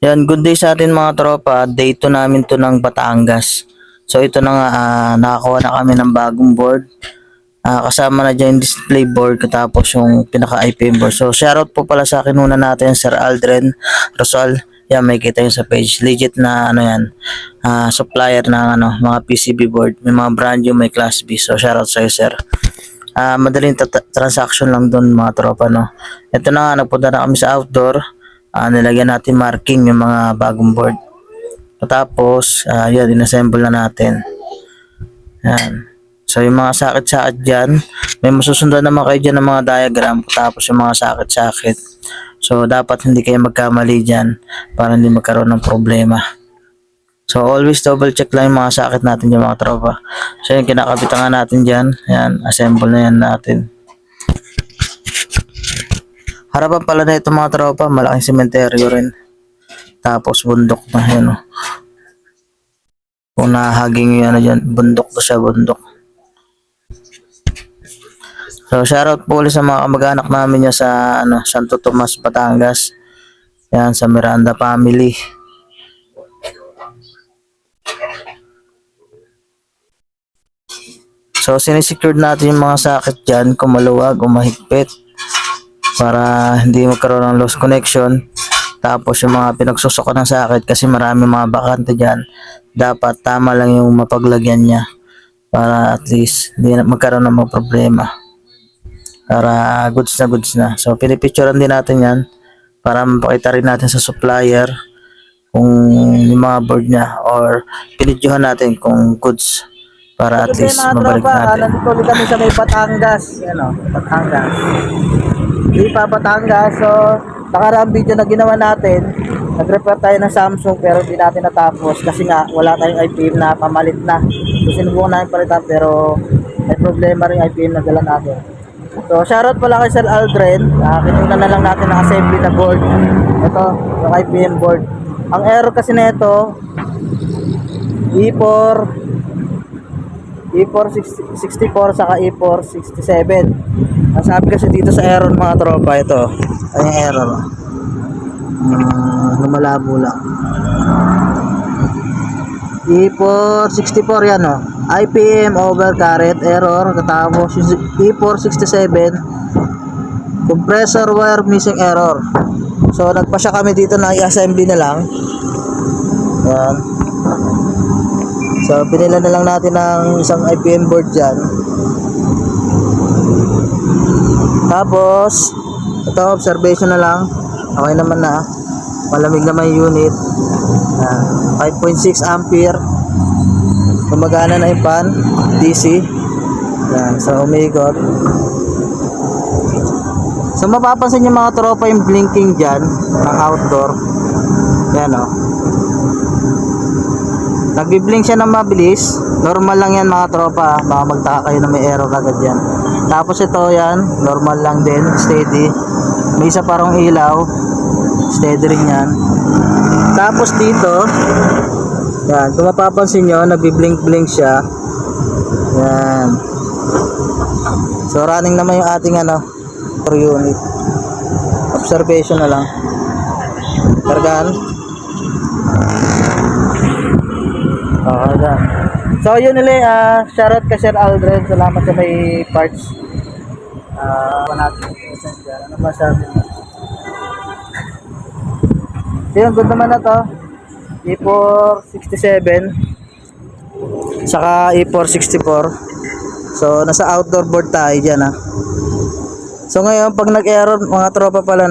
Yan, good day sa atin mga tropa. Day 2 namin to ng Batangas. So ito na nga, nakakuha na kami ng bagong board. Kasama na dyan yung display board katapos yung pinaka-IPM board. So shoutout po pala sa kinuna natin, Sir Aldrin Rosal. Yan, may kita yung sa page. Legit na ano yan, supplier ng mga PCB board. May mga brand new, may class B. So shoutout sa'yo, sir. Madaling transaction lang doon mga tropa, no. Ito na nga, nagpunta na kami sa outdoor. Nilagyan natin marking yung mga bagong board. Tapos, yan, inassemble na natin. Yan. So, yung mga sakit-sakit dyan, may masusundan naman kayo dyan ng mga diagram. Tapos, yung mga sakit-sakit. So, dapat hindi kayo magkamali dyan para hindi magkaroon ng problema. So, always double check lang yung mga sakit natin dyan mga tropa. So, yung kinakabitan nga natin dyan. Yan, assemble na yan natin. Harapan pala na ito mga tropa, malaking sementeryo rin. Tapos bundok na yan. Kung nahaging yung dyan, bundok to siya, bundok. So shoutout po ulit sa mga kamag-anak namin niya sa Santo Tomas, Batangas. Yan, sa Miranda family. So sinisecure natin yung mga sakit dyan, kung maluwag o mahigpit, para hindi magkaroon ng lost connection. Tapos yung mga pinagsusukan ng sakit, kasi marami mga bakante dyan, dapat tama lang yung mapaglagyan niya para at least hindi magkaroon ng mga problema, para goods na. So pinipicturean din natin yan para mapakita rin natin sa supplier kung yung mga board niya, or pinidyohan natin kung goods, para at least mabalik natin. Nandito ulit kami sa may Batangas. Batangas. Di pa Batangas. So, nakaraang video na ginawa natin, nag-repair tayo ng Samsung pero hindi natin natapos kasi nga wala tayong IPM na pamalit na. So, sinubukan namin palitan pero may problema rin IPM na dala natin. So, shoutout pala kay Sir Aldrin. Kinuha na lang natin ang assembly na board. Ito, yung IPM board. Ang error kasi na ito, E464 saka E467. Ang sabi kasi dito sa error mga tropa, ito ay yung error, lumalabo lang. E464 yan, IPM over current error. Katapos E467 compressor wire missing error. So nagpasya kami dito na i-assembly na lang. Yan. So pinila na lang natin ng isang IPM board dyan. Tapos ito, observation na lang. Okay naman na, malamig naman yung unit. 5.6 ampere, gumagana na yung fan DC. Yan, so umiikot. So mapapansin nyo mga tropa yung blinking dyan ng outdoor. Yan nagbi-blink siya ng mabilis. Normal lang yan mga tropa, baka magtaka kayo na may error agad yan. Tapos ito yan, normal lang din, steady. May isa parang ilaw, steady rin yan. Tapos dito, yan, kung mapapansin nyo, nagbi-blink siya. Yan. So running naman yung ating per unit. Observation na lang. Kargaan. So yun ulit, shoutout ka Sir Aldrin, salamat sa may parts. Natin ano ba sabi mo? So yun, good naman na to. E467 saka E464. So nasa outdoor board tayo dyan. So ngayon pag nag-error mga tropa pala